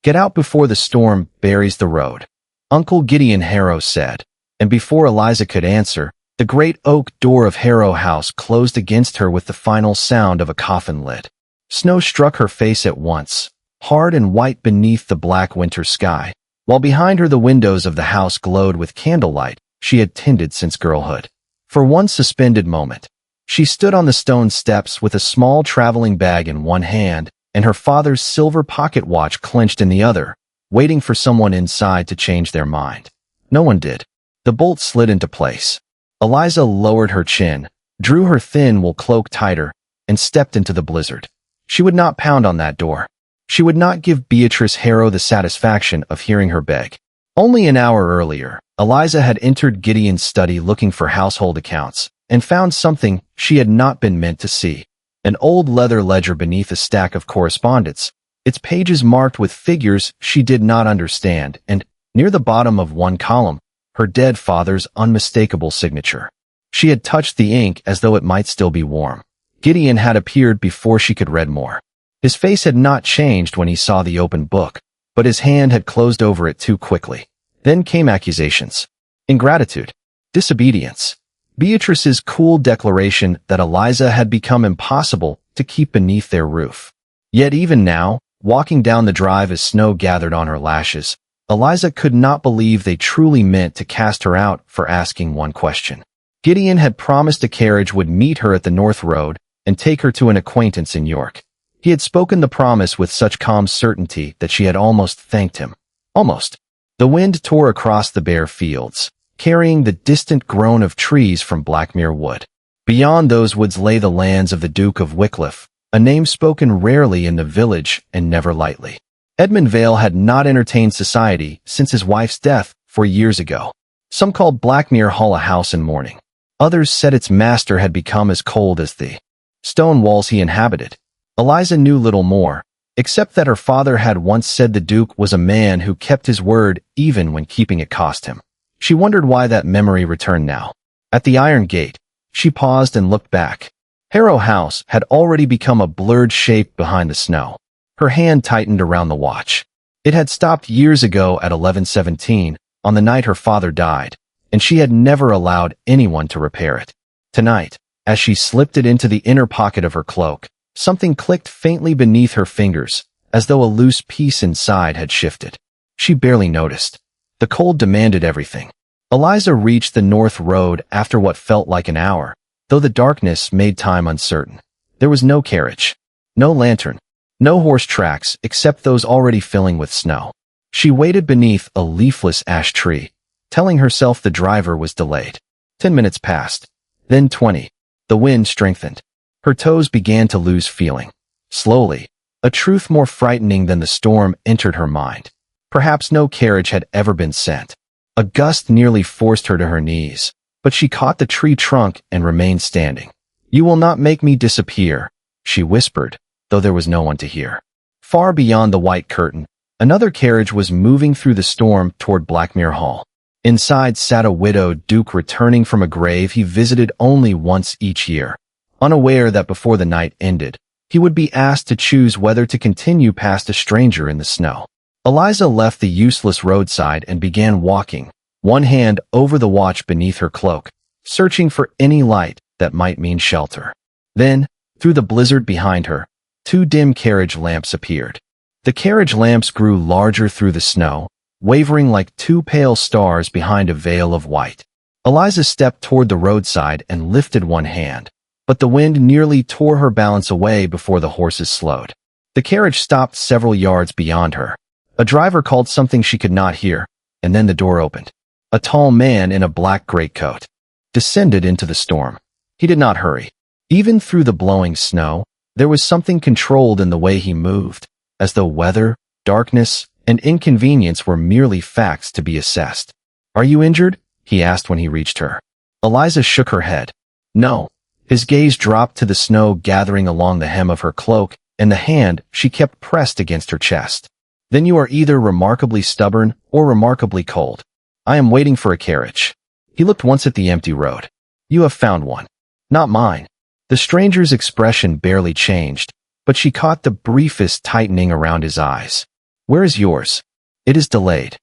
"Get out before the storm buries the road," Uncle Gideon Harrow said, and before Eliza could answer, the great oak door of Harrow House closed against her with the final sound of a coffin lid. Snow struck her face at once, hard and white beneath the black winter sky, while behind her the windows of the house glowed with candlelight she had tended since girlhood. For one suspended moment, she stood on the stone steps with a small traveling bag in one hand and her father's silver pocket watch clenched in the other, waiting for someone inside to change their mind. No one did. The bolt slid into place. Eliza lowered her chin, drew her thin wool cloak tighter, and stepped into the blizzard. She would not pound on that door. She would not give Beatrice Harrow the satisfaction of hearing her beg. Only an hour earlier, Eliza had entered Gideon's study looking for household accounts, and found something she had not been meant to see. An old leather ledger beneath a stack of correspondence, its pages marked with figures she did not understand, and, near the bottom of one column, her dead father's unmistakable signature. She had touched the ink as though it might still be warm. Gideon had appeared before she could read more. His face had not changed when he saw the open book, but his hand had closed over it too quickly. Then came accusations. Ingratitude. Disobedience. Beatrice's cool declaration that Eliza had become impossible to keep beneath their roof. Yet even now, walking down the drive as snow gathered on her lashes, Eliza could not believe they truly meant to cast her out for asking one question. Gideon had promised a carriage would meet her at the North Road and take her to an acquaintance in York. He had spoken the promise with such calm certainty that she had almost thanked him. Almost. The wind tore across the bare fields, carrying the distant groan of trees from Blackmere Wood. Beyond those woods lay the lands of the Duke of Wycliffe, a name spoken rarely in the village and never lightly. Edmund Vale had not entertained society since his wife's death 4 years ago. Some called Blackmere Hall a house in mourning. Others said its master had become as cold as the stone walls he inhabited. Eliza knew little more, except that her father had once said the Duke was a man who kept his word even when keeping it cost him. She wondered why that memory returned now. At the iron gate, she paused and looked back. Harrow House had already become a blurred shape behind the snow. Her hand tightened around the watch. It had stopped years ago at 11:17, on the night her father died, and she had never allowed anyone to repair it. Tonight, as she slipped it into the inner pocket of her cloak, something clicked faintly beneath her fingers, as though a loose piece inside had shifted. She barely noticed. The cold demanded everything. Eliza reached the North Road after what felt like an hour, though the darkness made time uncertain. There was no carriage, no lantern, no horse tracks except those already filling with snow. She waited beneath a leafless ash tree, telling herself the driver was delayed. 10 minutes passed, then 20. The wind strengthened. Her toes began to lose feeling. Slowly, a truth more frightening than the storm entered her mind. Perhaps no carriage had ever been sent. A gust nearly forced her to her knees, but she caught the tree trunk and remained standing. "You will not make me disappear," she whispered, though there was no one to hear. Far beyond the white curtain, another carriage was moving through the storm toward Blackmere Hall. Inside sat a widowed duke returning from a grave he visited only once each year, unaware that before the night ended, he would be asked to choose whether to continue past a stranger in the snow. Eliza left the useless roadside and began walking, one hand over the watch beneath her cloak, searching for any light that might mean shelter. Then, through the blizzard behind her, 2 dim carriage lamps appeared. The carriage lamps grew larger through the snow, wavering like 2 pale stars behind a veil of white. Eliza stepped toward the roadside and lifted one hand, but the wind nearly tore her balance away before the horses slowed. The carriage stopped several yards beyond her. A driver called something she could not hear, and then the door opened. A tall man in a black greatcoat descended into the storm. He did not hurry. Even through the blowing snow, there was something controlled in the way he moved, as though weather, darkness, and inconvenience were merely facts to be assessed. "Are you injured?" he asked when he reached her. Eliza shook her head. No. His gaze dropped to the snow gathering along the hem of her cloak and the hand she kept pressed against her chest. "Then you are either remarkably stubborn or remarkably cold. I am waiting for a carriage." He looked once at the empty road. "You have found one. Not mine." The stranger's expression barely changed, but she caught the briefest tightening around his eyes. Where is yours? It is delayed.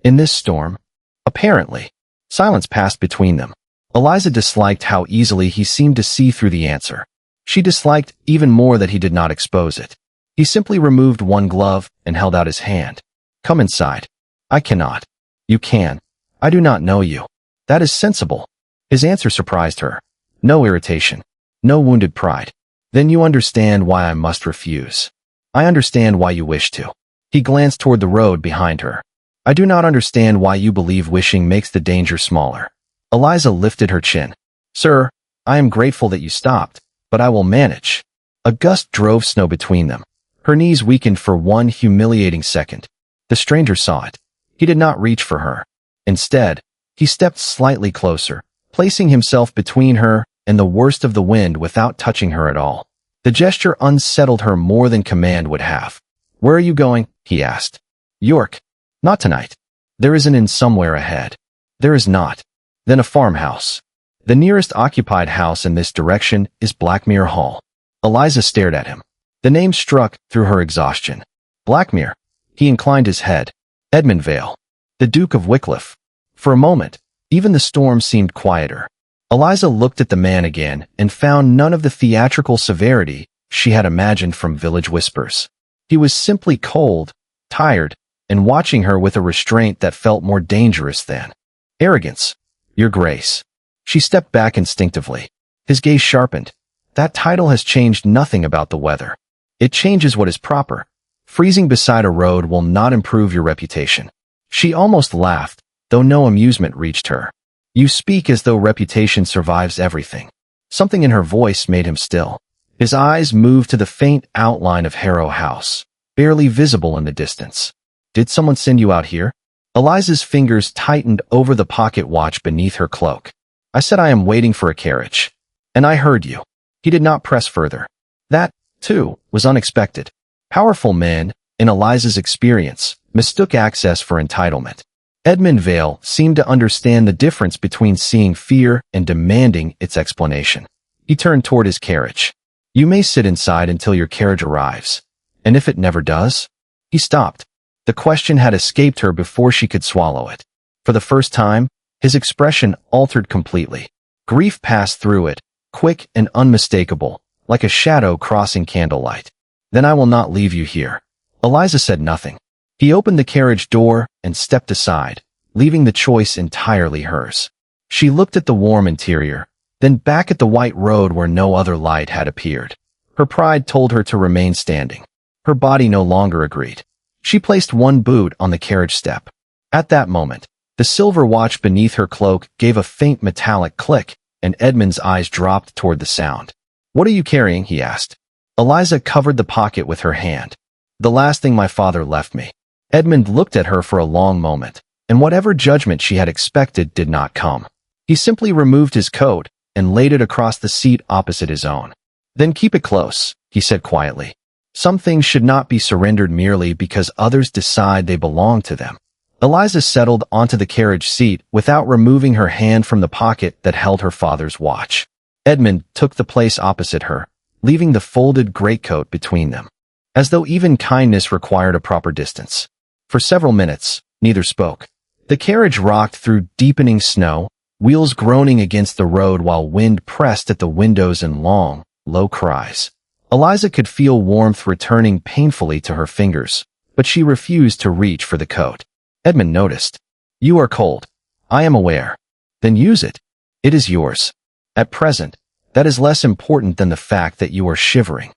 In this storm? Apparently. Silence passed between them. Eliza disliked how easily he seemed to see through the answer. She disliked even more that he did not expose it. He simply removed one glove and held out his hand. Come inside. I cannot. You can. I do not know you. That is sensible. His answer surprised her. No irritation. No wounded pride. Then you understand why I must refuse. I understand why you wish to. He glanced toward the road behind her. I do not understand why you believe wishing makes the danger smaller. Eliza lifted her chin. Sir, I am grateful that you stopped, but I will manage. A gust drove snow between them. Her knees weakened for one humiliating second. The stranger saw it. He did not reach for her. Instead, he stepped slightly closer, placing himself between her and the worst of the wind without touching her at all. The gesture unsettled her more than command would have. Where are you going? He asked. York. Not tonight. There is an inn somewhere ahead. There is not. Then a farmhouse. The nearest occupied house in this direction is Blackmere Hall. Eliza stared at him. The name struck through her exhaustion. Blackmere. He inclined his head. Edmund Vale. The Duke of Wycliffe. For a moment, even the storm seemed quieter. Eliza looked at the man again and found none of the theatrical severity she had imagined from Village Whispers. He was simply cold, tired, and watching her with a restraint that felt more dangerous than arrogance. Your Grace. She stepped back instinctively. His gaze sharpened. That title has changed nothing about the weather. It changes what is proper. Freezing beside a road will not improve your reputation. She almost laughed, though no amusement reached her. You speak as though reputation survives everything. Something in her voice made him still. His eyes moved to the faint outline of Harrow House, barely visible in the distance. Did someone send you out here? Eliza's fingers tightened over the pocket watch beneath her cloak. I said I am waiting for a carriage. And I heard you. He did not press further. That, too, was unexpected. Powerful men, in Eliza's experience, mistook access for entitlement. Edmund Vale seemed to understand the difference between seeing fear and demanding its explanation. He turned toward his carriage. You may sit inside until your carriage arrives. And if it never does? He stopped. The question had escaped her before she could swallow it. For the first time, his expression altered completely. Grief passed through it, quick and unmistakable, like a shadow crossing candlelight. Then I will not leave you here. Eliza said nothing. He opened the carriage door and stepped aside, leaving the choice entirely hers. She looked at the warm interior, then back at the white road where no other light had appeared. Her pride told her to remain standing. Her body no longer agreed. She placed one boot on the carriage step. At that moment, the silver watch beneath her cloak gave a faint metallic click, and Edmund's eyes dropped toward the sound. What are you carrying? He asked. Eliza covered the pocket with her hand. The last thing my father left me. Edmund looked at her for a long moment, and whatever judgment she had expected did not come. He simply removed his coat and laid it across the seat opposite his own. Then keep it close, he said quietly. Some things should not be surrendered merely because others decide they belong to them. Eliza settled onto the carriage seat without removing her hand from the pocket that held her father's watch. Edmund took the place opposite her, leaving the folded greatcoat between them, as though even kindness required a proper distance. For several minutes, neither spoke. The carriage rocked through deepening snow, wheels groaning against the road while wind pressed at the windows in long, low cries. Eliza could feel warmth returning painfully to her fingers, but she refused to reach for the coat. Edmund noticed. You are cold. I am aware. Then use it. It is yours. At present, that is less important than the fact that you are shivering.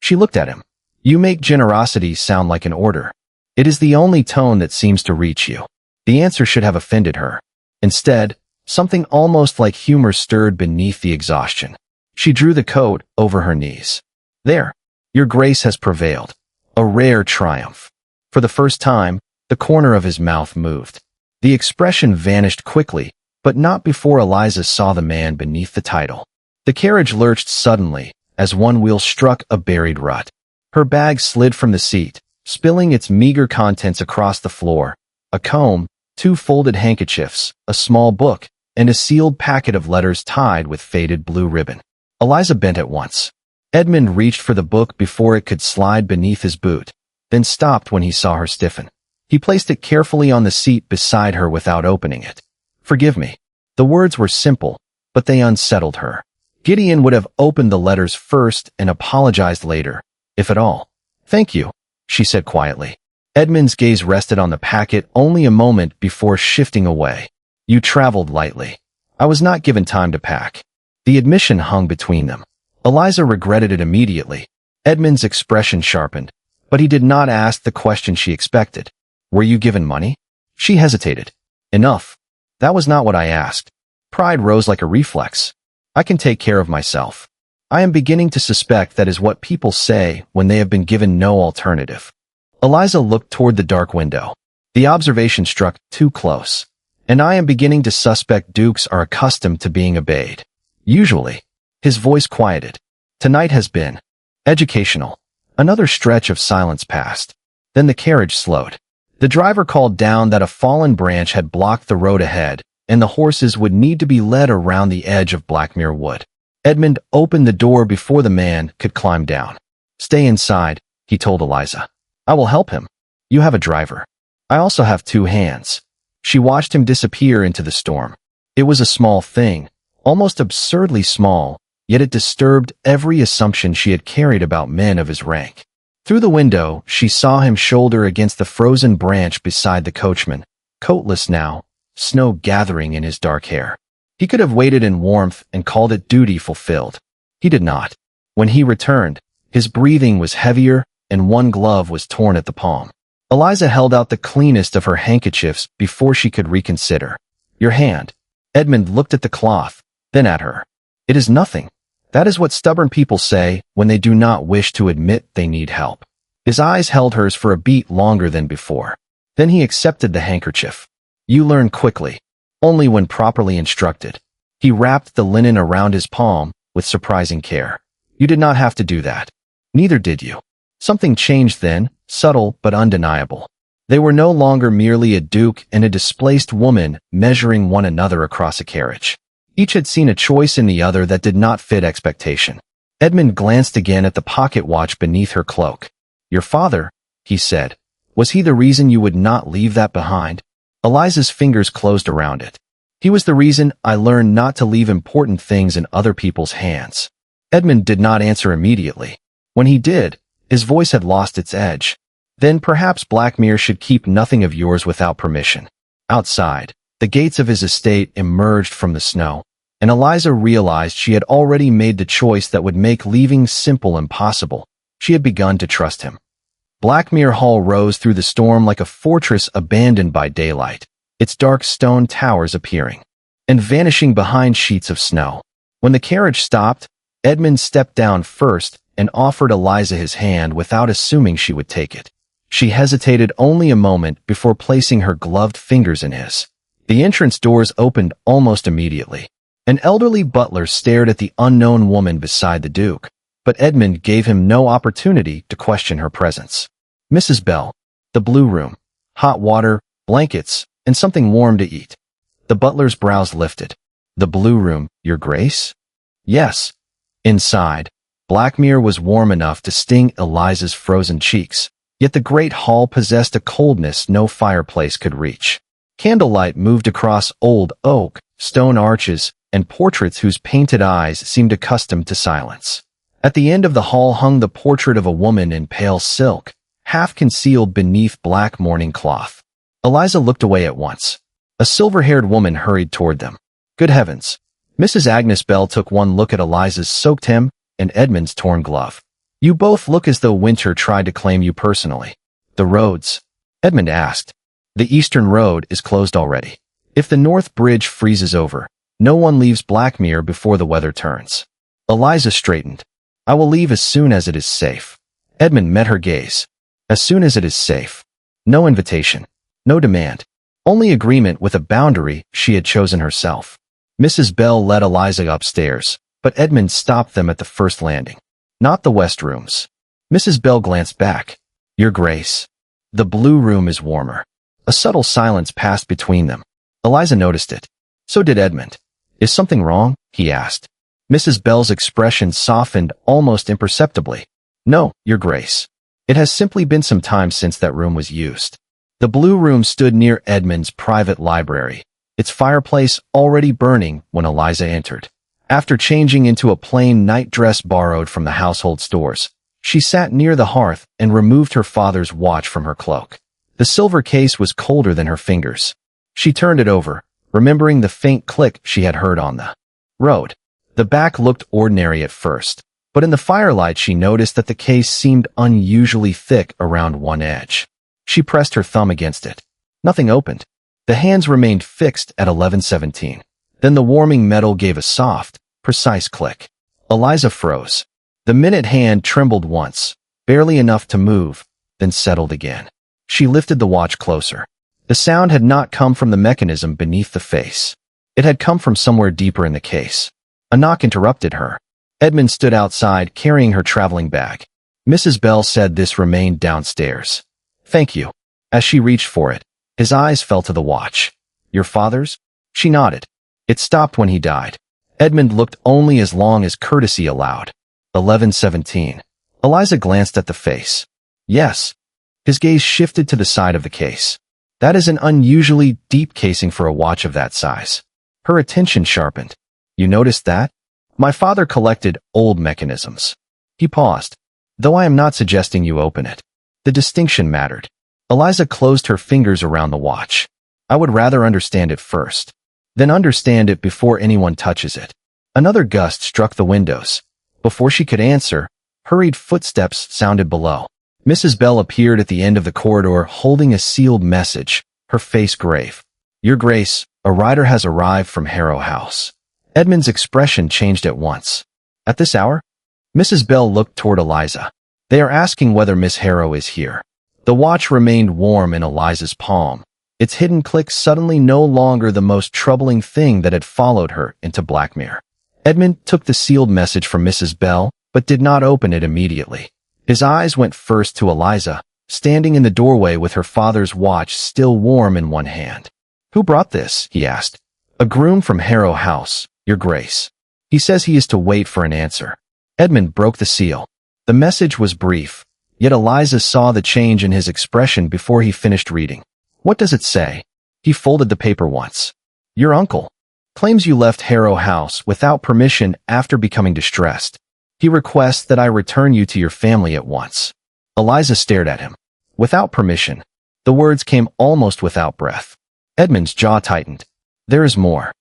She looked at him. You make generosity sound like an order. It is the only tone that seems to reach you. The answer should have offended her. Instead, something almost like humor stirred beneath the exhaustion. She drew the coat over her knees. There, your grace has prevailed. A rare triumph. For the first time, the corner of his mouth moved. The expression vanished quickly, but not before Eliza saw the man beneath the title. The carriage lurched suddenly, as one wheel struck a buried rut. Her bag slid from the seat, spilling its meager contents across the floor. A comb, 2 folded handkerchiefs, a small book, and a sealed packet of letters tied with faded blue ribbon. Eliza bent at once. Edmund reached for the book before it could slide beneath his boot. then stopped when he saw her stiffen. He placed it carefully on the seat beside her without opening it. "Forgive me." The words were simple, but they unsettled her. Gideon would have opened the letters first and apologized later, if at all. "Thank you," she said quietly. Edmund's gaze rested on the packet only a moment before shifting away. "You traveled lightly. I was not given time to pack." The admission hung between them. Eliza regretted it immediately. Edmund's expression sharpened, but he did not ask the question she expected. "Were you given money?" She hesitated. "Enough. That was not what I asked." Pride rose like a reflex. "I can take care of myself." I am beginning to suspect that is what people say when they have been given no alternative. Eliza looked toward the dark window. The observation struck too close. "And I am beginning to suspect dukes are accustomed to being obeyed. Usually." His voice quieted. "Tonight has been educational." Another stretch of silence passed. Then the carriage slowed. The driver called down that a fallen branch had blocked the road ahead, and the horses would need to be led around the edge of Blackmere Wood. Edmund opened the door before the man could climb down. "Stay inside," he told Eliza. "I will help him. You have a driver. I also have 2 hands." She watched him disappear into the storm. It was a small thing, almost absurdly small, yet it disturbed every assumption she had carried about men of his rank. Through the window, she saw him shoulder against the frozen branch beside the coachman, coatless now, snow gathering in his dark hair. He could have waited in warmth and called it duty fulfilled. He did not. When he returned, his breathing was heavier and one glove was torn at the palm. Eliza held out the cleanest of her handkerchiefs before she could reconsider. "Your hand." Edmund looked at the cloth, then at her. "It is nothing." That is what stubborn people say when they do not wish to admit they need help. His eyes held hers for a beat longer than before. Then he accepted the handkerchief. "You learn quickly, only when properly instructed." He wrapped the linen around his palm with surprising care. "You did not have to do that. Neither did you." Something changed then, subtle but undeniable. They were no longer merely a duke and a displaced woman measuring one another across a carriage. Each had seen a choice in the other that did not fit expectation. Edmund glanced again at the pocket watch beneath her cloak. "Your father," he said. "Was he the reason you would not leave that behind?" Eliza's fingers closed around it. "He was the reason I learned not to leave important things in other people's hands." Edmund did not answer immediately. When he did, his voice had lost its edge. "Then perhaps Blackmere should keep nothing of yours without permission." Outside, the gates of his estate emerged from the snow, and Eliza realized she had already made the choice that would make leaving simple impossible. She had begun to trust him. Blackmere Hall rose through the storm like a fortress abandoned by daylight, its dark stone towers appearing and vanishing behind sheets of snow. When the carriage stopped, Edmund stepped down first and offered Eliza his hand without assuming she would take it. She hesitated only a moment before placing her gloved fingers in his. The entrance doors opened almost immediately. An elderly butler stared at the unknown woman beside the Duke, but Edmund gave him no opportunity to question her presence. "Mrs. Bell." "The blue room. Hot water, blankets, and something warm to eat." The butler's brows lifted. "The blue room, Your Grace?" "Yes." Inside, Blackmere was warm enough to sting Eliza's frozen cheeks, yet the great hall possessed a coldness no fireplace could reach. Candlelight moved across old oak, stone arches, and portraits whose painted eyes seemed accustomed to silence. At the end of the hall hung the portrait of a woman in pale silk, half concealed beneath black mourning cloth. Eliza looked away at once. A silver-haired woman hurried toward them. Good heavens! Mrs. Agnes Bell took one look at Eliza's soaked hem and Edmund's torn glove. "You both look as though winter tried to claim you personally." "The roads?" Edmund asked. "The eastern road is closed already. If the north bridge freezes over, no one leaves Blackmere before the weather turns." Eliza straightened. "I will leave as soon as it is safe." Edmund met her gaze. As soon as it is safe. No invitation. No demand. Only agreement with a boundary she had chosen herself. Mrs. Bell led Eliza upstairs, but Edmund stopped them at the first landing. "Not the west rooms." Mrs. Bell glanced back. "Your Grace. The blue room is warmer." A subtle silence passed between them. Eliza noticed it. So did Edmund. "Is something wrong?" he asked. Mrs. Bell's expression softened almost imperceptibly. "No, Your Grace." It has simply been some time since that room was used. The blue room stood near Edmund's private library, its fireplace already burning when Eliza entered. After changing into a plain night dress borrowed from the household stores, she sat near the hearth and removed her father's watch from her cloak. The silver case was colder than her fingers. She turned it over, remembering the faint click she had heard on the road. The back looked ordinary at first, but in the firelight she noticed that the case seemed unusually thick around one edge. She pressed her thumb against it. Nothing opened. The hands remained fixed at 11:17. Then the warming metal gave a soft, precise click. Eliza froze. The minute hand trembled once, barely enough to move, then settled again. She lifted the watch closer. The sound had not come from the mechanism beneath the face. It had come from somewhere deeper in the case. A knock interrupted her. Edmund stood outside, carrying her traveling bag. Mrs. Bell said this remained downstairs. Thank you. As she reached for it, his eyes fell to the watch. Your father's? She nodded. It stopped when he died. Edmund looked only as long as courtesy allowed. 11:17. Eliza glanced at the face. Yes. His gaze shifted to the side of the case. That is an unusually deep casing for a watch of that size. Her attention sharpened. You noticed that? My father collected old mechanisms. He paused. Though I am not suggesting you open it. The distinction mattered. Eliza closed her fingers around the watch. I would rather understand it first. Then understand it before anyone touches it. Another gust struck the windows. Before she could answer, hurried footsteps sounded below. Mrs. Bell appeared at the end of the corridor holding a sealed message, her face grave. Your Grace, a rider has arrived from Harrow House. Edmund's expression changed at once. At this hour? Mrs. Bell looked toward Eliza. They are asking whether Miss Harrow is here. The watch remained warm in Eliza's palm, its hidden click suddenly no longer the most troubling thing that had followed her into Blackmere. Edmund took the sealed message from Mrs. Bell, but did not open it immediately. His eyes went first to Eliza, standing in the doorway with her father's watch still warm in one hand. Who brought this? He asked. A groom from Harrow House, Your Grace. He says he is to wait for an answer. Edmund broke the seal. The message was brief, yet Eliza saw the change in his expression before he finished reading. What does it say? He folded the paper once. Your uncle claims you left Harrow House without permission after becoming distressed. He requests that I return you to your family at once. Eliza stared at him. Without permission. The words came almost without breath. Edmund's jaw tightened. There is more.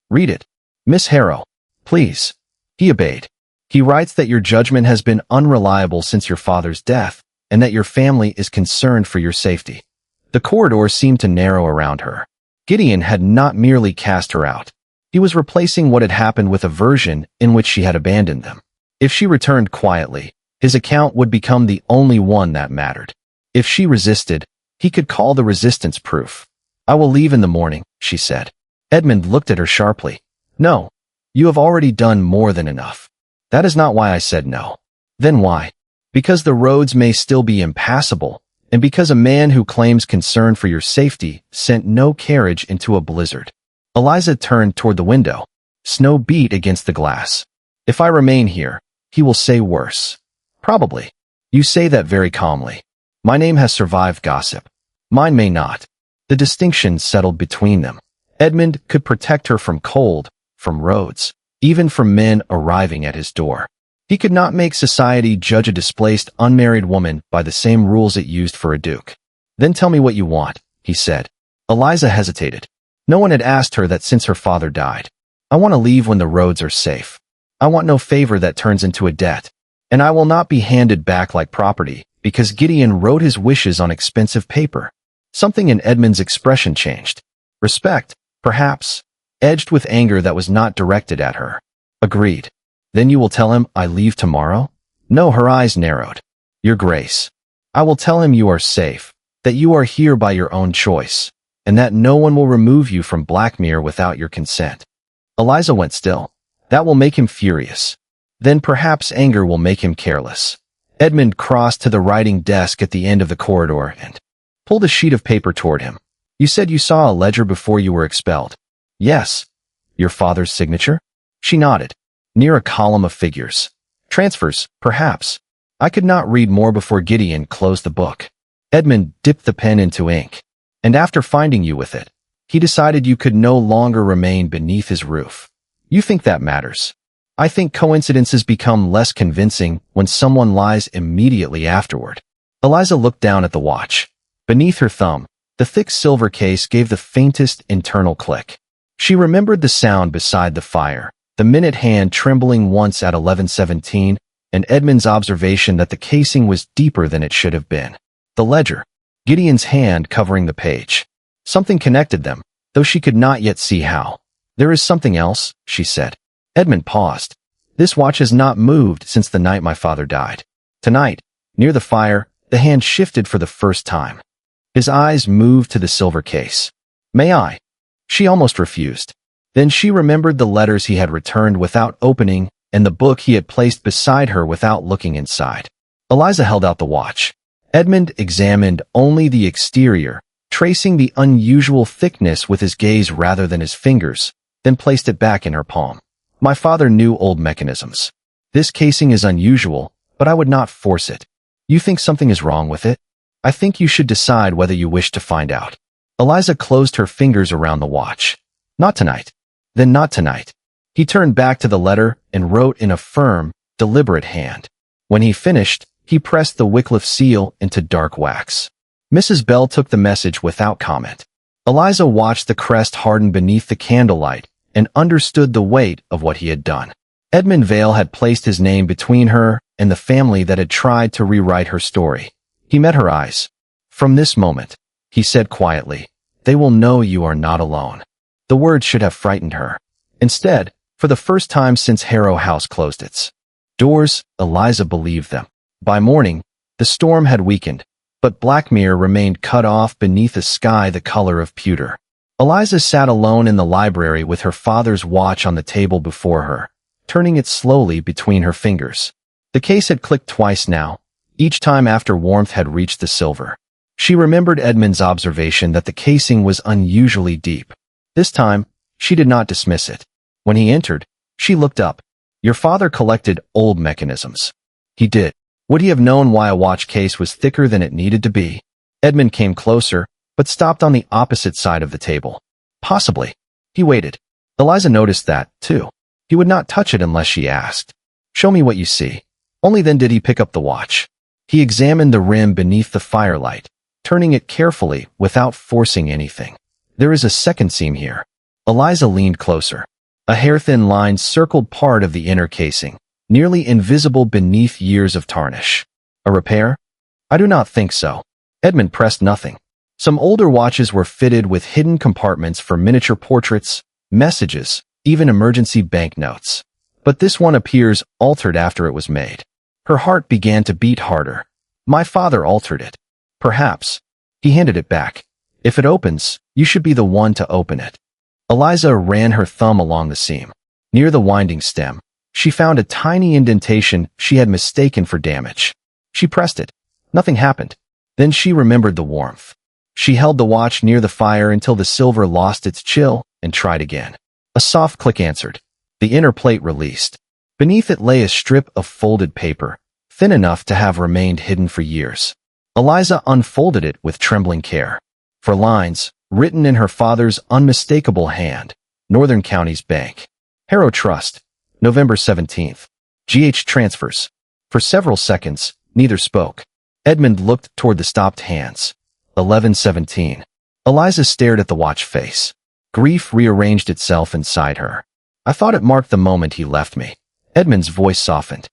Read it. Miss Harrow, please. He obeyed. He writes that your judgment has been unreliable since your father's death, and that your family is concerned for your safety. The corridor seemed to narrow around her. Gideon had not merely cast her out. He was replacing what had happened with a version in which she had abandoned them. If she returned quietly, his account would become the only one that mattered. If she resisted, he could call the resistance proof. I will leave in the morning, she said. Edmund looked at her sharply. No, you have already done more than enough. That is not why I said no. Then why? Because the roads may still be impassable, and because a man who claims concern for your safety sent no carriage into a blizzard. Eliza turned toward the window. Snow beat against the glass. If I remain here, he will say worse. Probably. You say that very calmly. My name has survived gossip. Mine may not. The distinction settled between them. Edmund could protect her from cold, from roads, even from men arriving at his door. He could not make society judge a displaced, unmarried woman by the same rules it used for a duke. Then tell me what you want, he said. Eliza hesitated. No one had asked her that since her father died. I want to leave when the roads are safe. I want no favor that turns into a debt. And I will not be handed back like property, because Gideon wrote his wishes on expensive paper. Something in Edmund's expression changed. Respect, perhaps, edged with anger that was not directed at her. Agreed. Then you will tell him I leave tomorrow? No, her eyes narrowed. Your Grace. I will tell him you are safe, that you are here by your own choice, and that no one will remove you from Blackmere without your consent. Eliza went still. That will make him furious. Then perhaps anger will make him careless. Edmund crossed to the writing desk at the end of the corridor and pulled a sheet of paper toward him. You said you saw a ledger before you were expelled. Yes. Your father's signature? She nodded. Near a column of figures. Transfers, perhaps. I could not read more before Gideon closed the book. Edmund dipped the pen into ink, and after finding you with it, he decided you could no longer remain beneath his roof. You think that matters? I think coincidences become less convincing when someone lies immediately afterward. Eliza looked down at the watch. Beneath her thumb, the thick silver case gave the faintest internal click. She remembered the sound beside the fire, the minute hand trembling once at 11:17, and Edmund's observation that the casing was deeper than it should have been. The ledger, Gideon's hand covering the page. Something connected them, though she could not yet see how. There is something else, she said. Edmund paused. This watch has not moved since the night my father died. Tonight, near the fire, the hand shifted for the first time. His eyes moved to the silver case. May I? She almost refused. Then she remembered the letters he had returned without opening and the book he had placed beside her without looking inside. Eliza held out the watch. Edmund examined only the exterior, tracing the unusual thickness with his gaze rather than his fingers, then placed it back in her palm. My father knew old mechanisms. This casing is unusual, but I would not force it. You think something is wrong with it? I think you should decide whether you wish to find out. Eliza closed her fingers around the watch. Not tonight. Then not tonight. He turned back to the letter and wrote in a firm, deliberate hand. When he finished, he pressed the Wycliffe seal into dark wax. Mrs. Bell took the message without comment. Eliza watched the crest harden beneath the candlelight and understood the weight of what he had done. Edmund Vale had placed his name between her and the family that had tried to rewrite her story. He met her eyes. From this moment, he said quietly, they will know you are not alone. The words should have frightened her. Instead, for the first time since Harrow House closed its doors, Eliza believed them. By morning, the storm had weakened, but Blackmere remained cut off beneath a sky the color of pewter. Eliza sat alone in the library with her father's watch on the table before her, turning it slowly between her fingers. The case had clicked twice now, each time after warmth had reached the silver. She remembered Edmund's observation that the casing was unusually deep. This time, she did not dismiss it. When he entered, she looked up. Your father collected old mechanisms. He did. Would he have known why a watch case was thicker than it needed to be? Edmund came closer, but stopped on the opposite side of the table. Possibly. He waited. Eliza noticed that, too. He would not touch it unless she asked. Show me what you see. Only then did he pick up the watch. He examined the rim beneath the firelight, turning it carefully without forcing anything. There is a second seam here. Eliza leaned closer. A hair-thin line circled part of the inner casing, nearly invisible beneath years of tarnish. A repair? I do not think so. Edmund pressed nothing. Some older watches were fitted with hidden compartments for miniature portraits, messages, even emergency banknotes. But this one appears altered after it was made. Her heart began to beat harder. My father altered it. Perhaps. He handed it back. If it opens, you should be the one to open it. Eliza ran her thumb along the seam. Near the winding stem, she found a tiny indentation she had mistaken for damage. She pressed it. Nothing happened. Then she remembered the warmth. She held the watch near the fire until the silver lost its chill and tried again. A soft click answered. The inner plate released. Beneath it lay a strip of folded paper, thin enough to have remained hidden for years. Eliza unfolded it with trembling care. For lines, written in her father's unmistakable hand, Northern Counties Bank. Harrow Trust, November 17th. GH transfers. For several seconds, neither spoke. Edmund looked toward the stopped hands. 11:17. Eliza stared at the watch face. Grief rearranged itself inside her. I thought it marked the moment he left me. Edmund's voice softened.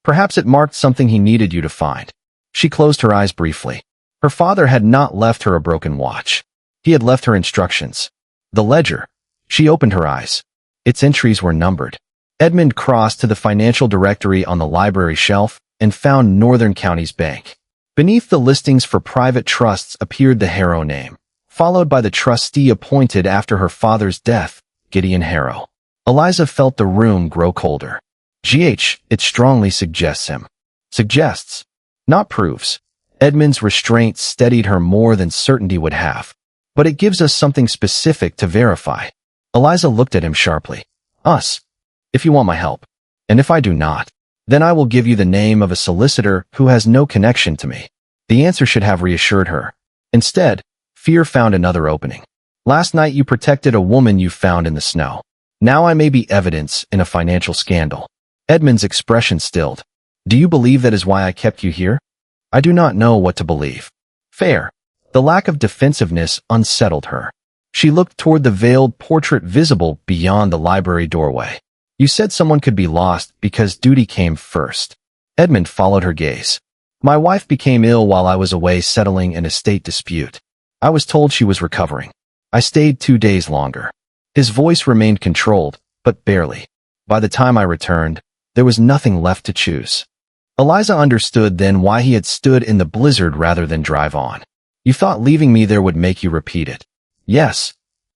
Perhaps it marked something he needed you to find. She closed her eyes briefly. Her father had not left her a broken watch. He had left her instructions. The ledger. She opened her eyes. Its entries were numbered. Edmund crossed to the financial directory on the library shelf and found Northern Counties Bank. Beneath the listings for private trusts appeared the Harrow name, followed by the trustee appointed after her father's death, Gideon Harrow. Eliza felt the room grow colder. GH, it strongly suggests him. Suggests, not proves. Edmund's restraint steadied her more than certainty would have. But it gives us something specific to verify. Eliza looked at him sharply. Us. If you want my help. And if I do not. Then I will give you the name of a solicitor who has no connection to me. The answer should have reassured her. Instead, fear found another opening. Last night you protected a woman you found in the snow. Now I may be evidence in a financial scandal. Edmund's expression stilled. Do you believe that is why I kept you here? I do not know what to believe. Fair. The lack of defensiveness unsettled her. She looked toward the veiled portrait visible beyond the library doorway. You said someone could be lost because duty came first. Edmund followed her gaze. My wife became ill while I was away settling an estate dispute. I was told she was recovering. I stayed 2 days longer. His voice remained controlled, but barely. By the time I returned, there was nothing left to choose. Eliza understood then why he had stood in the blizzard rather than drive on. You thought leaving me there would make you repeat it. Yes.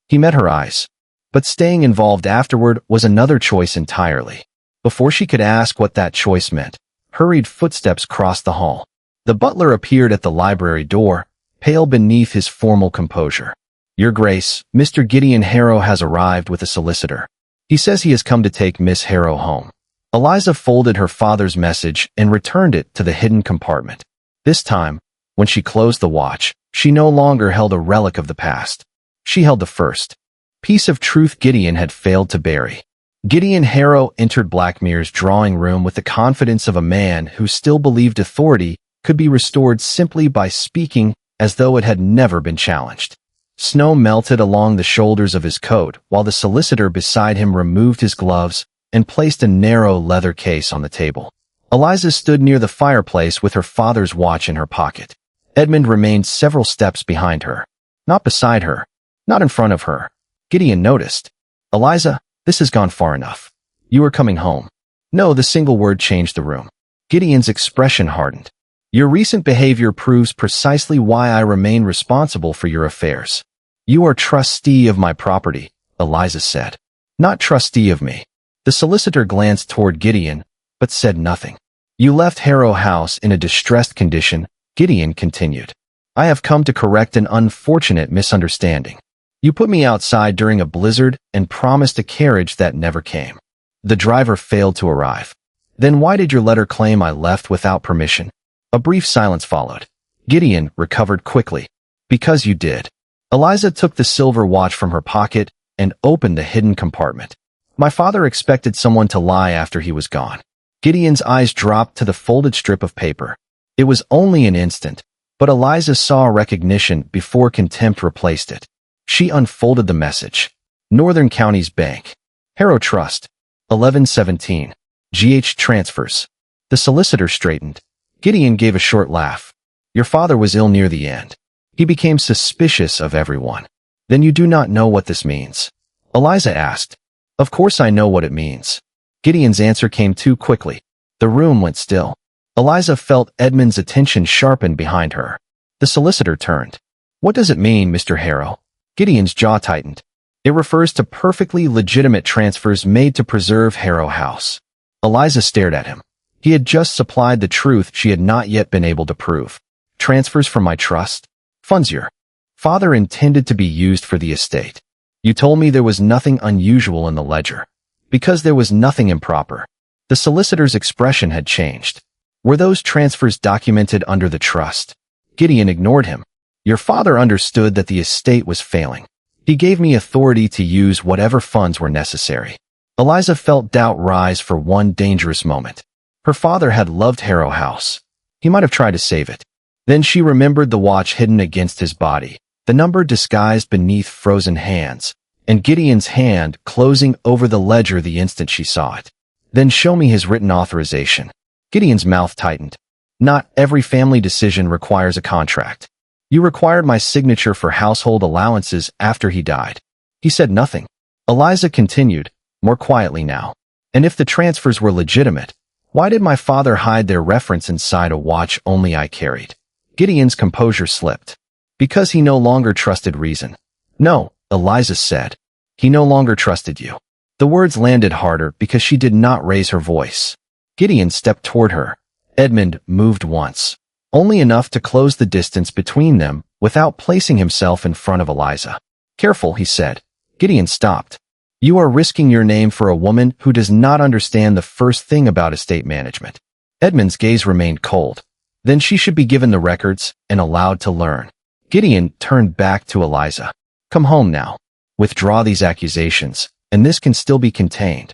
He met her eyes. But staying involved afterward was another choice entirely. Before she could ask what that choice meant, hurried footsteps crossed the hall. The butler appeared at the library door, pale beneath his formal composure. Your Grace, Mr. Gideon Harrow has arrived with a solicitor. He says he has come to take Miss Harrow home. Eliza folded her father's message and returned it to the hidden compartment. This time, when she closed the watch, she no longer held a relic of the past. She held the first piece of truth Gideon had failed to bury. Gideon Harrow entered Blackmere's drawing room with the confidence of a man who still believed authority could be restored simply by speaking as though it had never been challenged. Snow melted along the shoulders of his coat while the solicitor beside him removed his gloves and placed a narrow leather case on the table. Eliza stood near the fireplace with her father's watch in her pocket. Edmund remained several steps behind her. Not beside her. Not in front of her. Gideon noticed. Eliza, this has gone far enough. You are coming home. No, the single word changed the room. Gideon's expression hardened. Your recent behavior proves precisely why I remain responsible for your affairs. You are trustee of my property, Eliza said. Not trustee of me. The solicitor glanced toward Gideon, but said nothing. You left Harrow House in a distressed condition, Gideon continued. I have come to correct an unfortunate misunderstanding. You put me outside during a blizzard and promised a carriage that never came. The driver failed to arrive. Then why did your letter claim I left without permission? A brief silence followed. Gideon recovered quickly. Because you did. Eliza took the silver watch from her pocket and opened the hidden compartment. My father expected someone to lie after he was gone. Gideon's eyes dropped to the folded strip of paper. It was only an instant, but Eliza saw recognition before contempt replaced it. She unfolded the message. Northern Counties Bank. Harrow Trust. 1117. GH Transfers. The solicitor straightened. Gideon gave a short laugh. Your father was ill near the end. He became suspicious of everyone. Then you do not know what this means? Eliza asked. Of course I know what it means. Gideon's answer came too quickly. The room went still. Eliza felt Edmund's attention sharpen behind her. The solicitor turned. What does it mean, Mr. Harrow? Gideon's jaw tightened. It refers to perfectly legitimate transfers made to preserve Harrow House. Eliza stared at him. He had just supplied the truth she had not yet been able to prove. Transfers from my trust? Funds your father intended to be used for the estate. You told me there was nothing unusual in the ledger. Because there was nothing improper. The solicitor's expression had changed. Were those transfers documented under the trust? Gideon ignored him. Your father understood that the estate was failing. He gave me authority to use whatever funds were necessary. Eliza felt doubt rise for one dangerous moment. Her father had loved Harrow House. He might have tried to save it. Then she remembered the watch hidden against his body, the number disguised beneath frozen hands, and Gideon's hand closing over the ledger the instant she saw it. Then show me his written authorization. Gideon's mouth tightened. Not every family decision requires a contract. You required my signature for household allowances after he died. He said nothing. Eliza continued, more quietly now. And if the transfers were legitimate, why did my father hide their reference inside a watch only I carried? Gideon's composure slipped. Because he no longer trusted reason. No, Eliza said. He no longer trusted you. The words landed harder because she did not raise her voice. Gideon stepped toward her. Edmund moved once. Only enough to close the distance between them without placing himself in front of Eliza. Careful, he said. Gideon stopped. You are risking your name for a woman who does not understand the first thing about estate management. Edmund's gaze remained cold. Then she should be given the records and allowed to learn. Gideon turned back to Eliza. Come home now. Withdraw these accusations, and this can still be contained.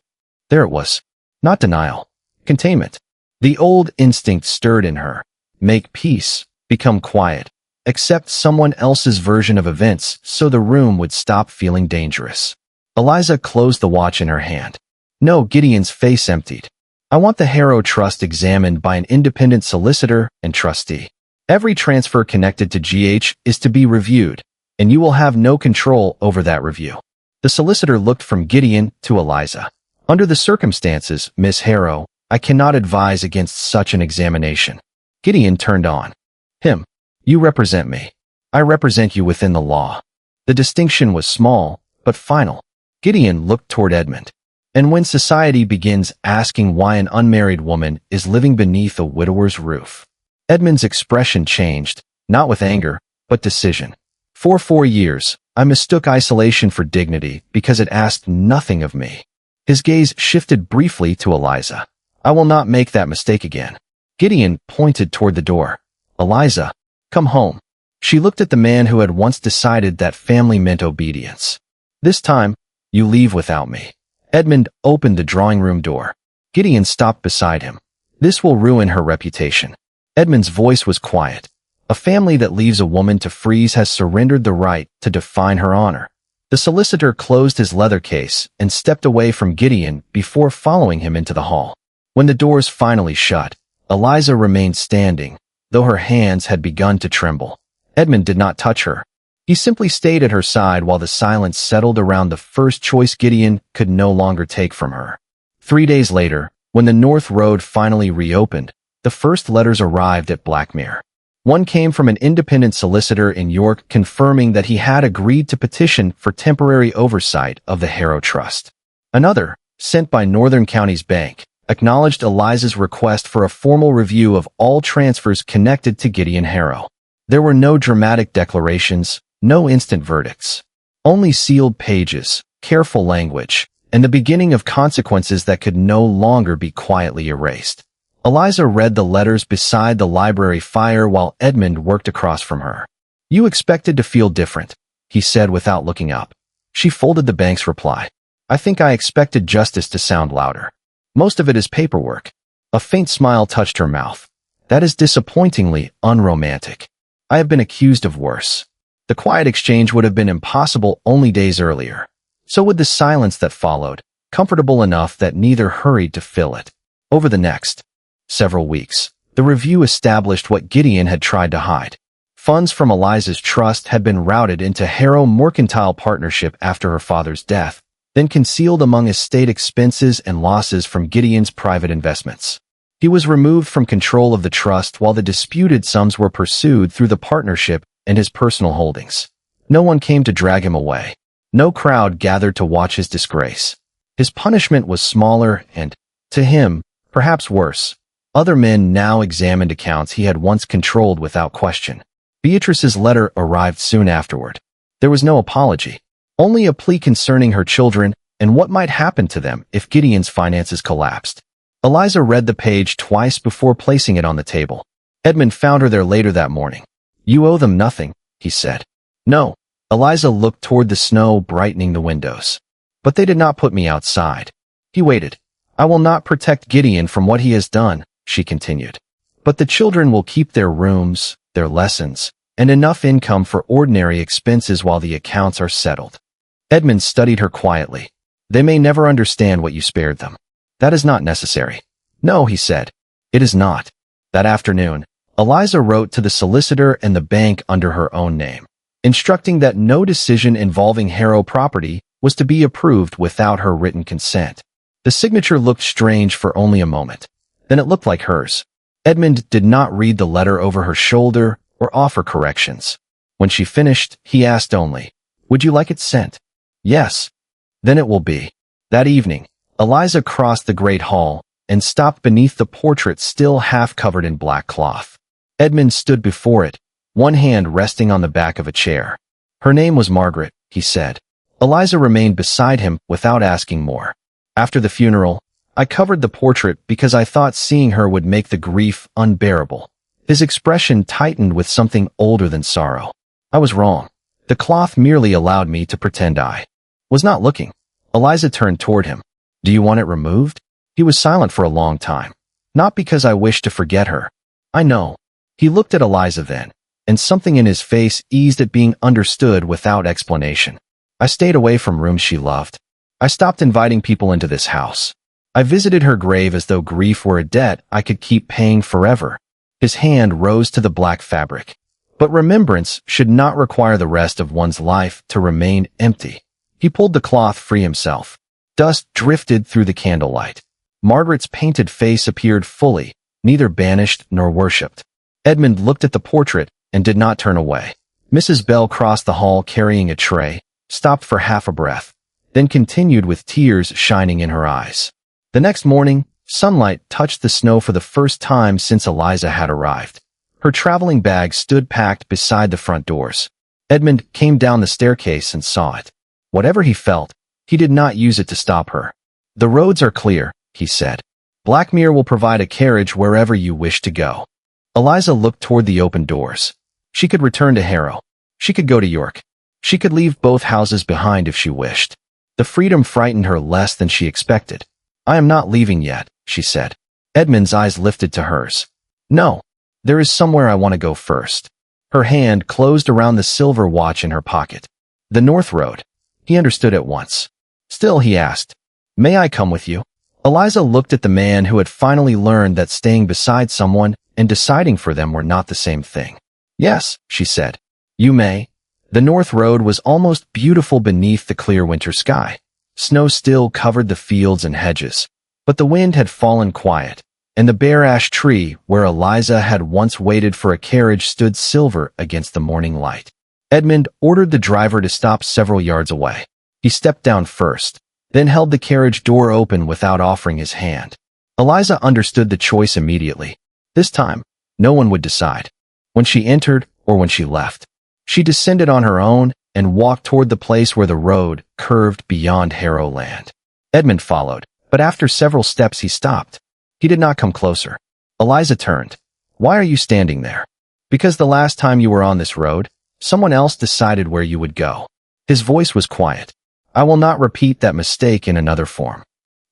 There it was. Not denial. Containment. The old instinct stirred in her. Make peace. Become quiet. Accept someone else's version of events so the room would stop feeling dangerous. Eliza closed the watch in her hand. No, Gideon's face emptied. I want the Harrow Trust examined by an independent solicitor and trustee. Every transfer connected to GH is to be reviewed, and you will have no control over that review. The solicitor looked from Gideon to Eliza. Under the circumstances, Miss Harrow, I cannot advise against such an examination. Gideon turned on him. You represent me. I represent you within the law. The distinction was small, but final. Gideon looked toward Edmund. And when society begins asking why an unmarried woman is living beneath a widower's roof, Edmund's expression changed, not with anger, but decision. For 4 years, I mistook isolation for dignity because it asked nothing of me. His gaze shifted briefly to Eliza. I will not make that mistake again. Gideon pointed toward the door. Eliza, come home. She looked at the man who had once decided that family meant obedience. This time, you leave without me. Edmund opened the drawing room door. Gideon stopped beside him. This will ruin her reputation. Edmund's voice was quiet. A family that leaves a woman to freeze has surrendered the right to define her honor. The solicitor closed his leather case and stepped away from Gideon before following him into the hall. When the doors finally shut, Eliza remained standing, though her hands had begun to tremble. Edmund did not touch her. He simply stayed at her side while the silence settled around the first choice Gideon could no longer take from her. 3 days later, when the North Road finally reopened, the first letters arrived at Blackmere. One came from an independent solicitor in York confirming that he had agreed to petition for temporary oversight of the Harrow Trust. Another, sent by Northern Counties Bank, acknowledged Eliza's request for a formal review of all transfers connected to Gideon Harrow. There were no dramatic declarations, no instant verdicts. Only sealed pages, careful language, and the beginning of consequences that could no longer be quietly erased. Eliza read the letters beside the library fire while Edmund worked across from her. You expected to feel different, he said without looking up. She folded the bank's reply. I think I expected justice to sound louder. Most of it is paperwork. A faint smile touched her mouth. That is disappointingly unromantic. I have been accused of worse. The quiet exchange would have been impossible only days earlier. So would the silence that followed, comfortable enough that neither hurried to fill it. Over the next several weeks, the review established what Gideon had tried to hide. Funds from Eliza's trust had been routed into Harrow Mercantile Partnership after her father's death, then concealed among estate expenses and losses from Gideon's private investments. He was removed from control of the trust while the disputed sums were pursued through the partnership and his personal holdings. No one came to drag him away. No crowd gathered to watch his disgrace. His punishment was smaller and, to him, perhaps worse. Other men now examined accounts he had once controlled without question. Beatrice's letter arrived soon afterward. There was no apology, only a plea concerning her children and what might happen to them if Gideon's finances collapsed. Eliza read the page twice before placing it on the table. Edmund found her there later that morning. You owe them nothing, he said. No. Eliza looked toward the snow brightening the windows. But they did not put me outside. He waited. I will not protect Gideon from what he has done, she continued. But the children will keep their rooms, their lessons, and enough income for ordinary expenses while the accounts are settled. Edmund studied her quietly. They may never understand what you spared them. That is not necessary. No, he said. It is not. That afternoon, Eliza wrote to the solicitor and the bank under her own name, instructing that no decision involving Harrow property was to be approved without her written consent. The signature looked strange for only a moment. Then it looked like hers. Edmund did not read the letter over her shoulder or offer corrections. When she finished, he asked only, Would you like it sent? Yes. Then it will be. That evening, Eliza crossed the great hall and stopped beneath the portrait still half covered in black cloth. Edmund stood before it, one hand resting on the back of a chair. Her name was Margaret, he said. Eliza remained beside him without asking more. After the funeral, I covered the portrait because I thought seeing her would make the grief unbearable. His expression tightened with something older than sorrow. I was wrong. The cloth merely allowed me to pretend I was not looking. Eliza turned toward him. Do you want it removed? He was silent for a long time. Not because I wished to forget her. I know. He looked at Eliza then, and something in his face eased at being understood without explanation. I stayed away from rooms she loved. I stopped inviting people into this house. I visited her grave as though grief were a debt I could keep paying forever. His hand rose to the black fabric. But remembrance should not require the rest of one's life to remain empty. He pulled the cloth free himself. Dust drifted through the candlelight. Margaret's painted face appeared fully, neither banished nor worshipped. Edmund looked at the portrait and did not turn away. Mrs. Bell crossed the hall carrying a tray, stopped for half a breath, then continued with tears shining in her eyes. The next morning, sunlight touched the snow for the first time since Eliza had arrived. Her traveling bag stood packed beside the front doors. Edmund came down the staircase and saw it. Whatever he felt, he did not use it to stop her. The roads are clear, he said. Blackmere will provide a carriage wherever you wish to go. Eliza looked toward the open doors. She could return to Harrow. She could go to York. She could leave both houses behind if she wished. The freedom frightened her less than she expected. I am not leaving yet, she said. Edmund's eyes lifted to hers. No. There is somewhere I want to go first. Her hand closed around the silver watch in her pocket. The North Road. He understood at once. Still, he asked, May I come with you? Eliza looked at the man who had finally learned that staying beside someone and deciding for them were not the same thing. Yes, she said. You may. The North Road was almost beautiful beneath the clear winter sky. Snow still covered the fields and hedges, but the wind had fallen quiet, and the bare ash tree where Eliza had once waited for a carriage stood silver against the morning light. Edmund ordered the driver to stop several yards away. He stepped down first, then held the carriage door open without offering his hand. Eliza understood the choice immediately. This time, no one would decide, when she entered or when she left. She descended on her own and walked toward the place where the road curved beyond Harrow Land. Edmund followed, but after several steps he stopped. He did not come closer. Eliza turned. Why are you standing there? Because the last time you were on this road, someone else decided where you would go. His voice was quiet. I will not repeat that mistake in another form.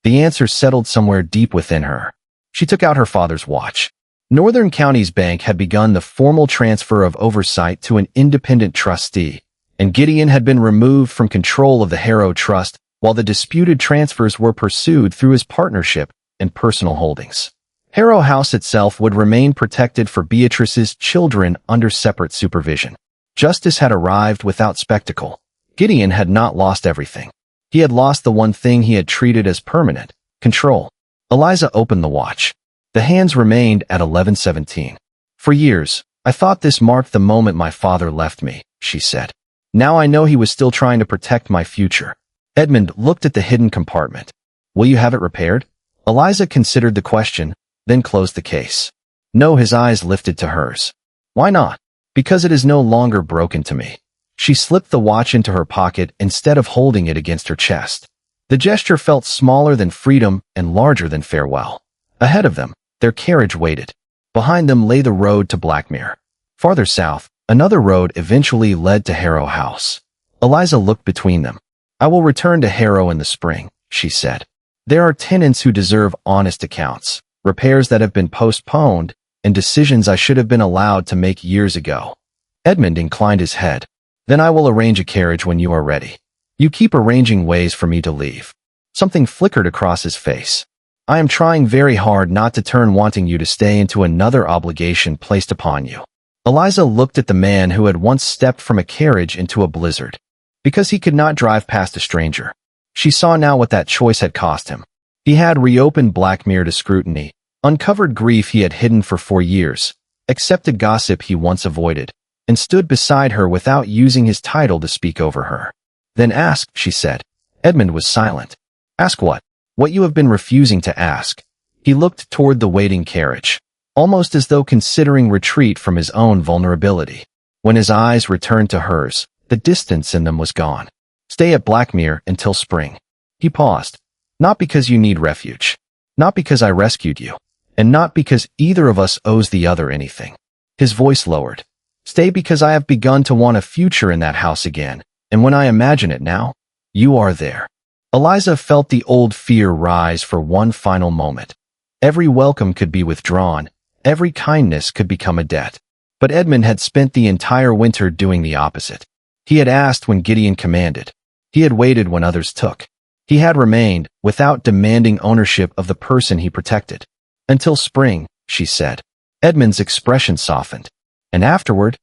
The answer settled somewhere deep within her. She took out her father's watch. Northern Counties Bank had begun the formal transfer of oversight to an independent trustee, and Gideon had been removed from control of the Harrow Trust while the disputed transfers were pursued through his partnership and personal holdings. Harrow House itself would remain protected for Beatrice's children under separate supervision. Justice had arrived without spectacle. Gideon had not lost everything. He had lost the one thing he had treated as permanent, control. Eliza opened the watch. The hands remained at 11:17. For years, I thought this marked the moment my father left me, she said. Now I know he was still trying to protect my future. Edmund looked at the hidden compartment. Will you have it repaired? Eliza considered the question, then closed the case. No, his eyes lifted to hers. Why not? Because it is no longer broken to me. She slipped the watch into her pocket instead of holding it against her chest. The gesture felt smaller than freedom and larger than farewell. Ahead of them, their carriage waited. Behind them lay the road to Blackmere. Farther south, another road eventually led to Harrow House. Eliza looked between them. I will return to Harrow in the spring, she said. There are tenants who deserve honest accounts, repairs that have been postponed, and decisions I should have been allowed to make years ago. Edmund inclined his head. Then I will arrange a carriage when you are ready. You keep arranging ways for me to leave. Something flickered across his face. I am trying very hard not to turn wanting you to stay into another obligation placed upon you. Eliza looked at the man who had once stepped from a carriage into a blizzard. Because he could not drive past a stranger. She saw now what that choice had cost him. He had reopened Blackmere to scrutiny, uncovered grief he had hidden for 4 years, accepted gossip he once avoided, and stood beside her without using his title to speak over her. Then ask, she said. Edmund was silent. Ask what? What you have been refusing to ask. He looked toward the waiting carriage, almost as though considering retreat from his own vulnerability. When his eyes returned to hers, the distance in them was gone. Stay at Blackmere until spring. He paused. Not because you need refuge. Not because I rescued you. And not because either of us owes the other anything. His voice lowered. Stay because I have begun to want a future in that house again, and when I imagine it now, you are there. Eliza felt the old fear rise for one final moment. Every welcome could be withdrawn, every kindness could become a debt. But Edmund had spent the entire winter doing the opposite. He had asked when Gideon commanded. He had waited when others took. He had remained, without demanding ownership of the person he protected. Until spring, she said. Edmund's expression softened. And afterward,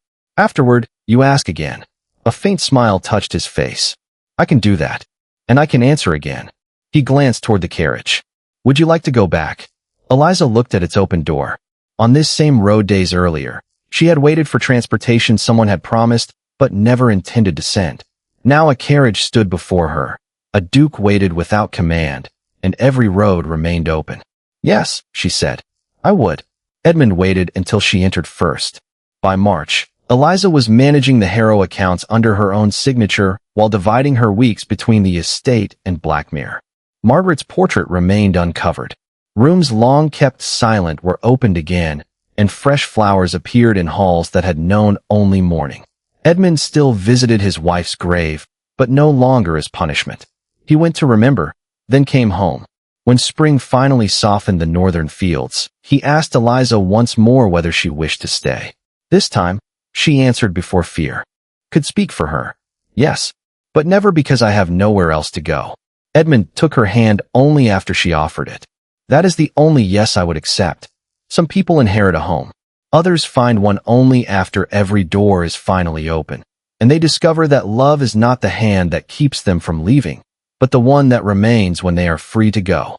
you ask again. A faint smile touched his face. I can do that. And I can answer again. He glanced toward the carriage. Would you like to go back? Eliza looked at its open door. On this same road days earlier, she had waited for transportation someone had promised, but never intended to send. Now a carriage stood before her. A duke waited without command, and every road remained open. Yes, she said. I would. Edmund waited until she entered first. By March, Eliza was managing the Harrow accounts under her own signature while dividing her weeks between the estate and Blackmere. Margaret's portrait remained uncovered. Rooms long kept silent were opened again, and fresh flowers appeared in halls that had known only mourning. Edmund still visited his wife's grave, but no longer as punishment. He went to remember, then came home. When spring finally softened the northern fields, he asked Eliza once more whether she wished to stay. This time, she answered before fear. Could speak for her. Yes, but never because I have nowhere else to go. Edmund took her hand only after she offered it. That is the only yes I would accept. Some people inherit a home. Others find one only after every door is finally open, and they discover that love is not the hand that keeps them from leaving, but the one that remains when they are free to go.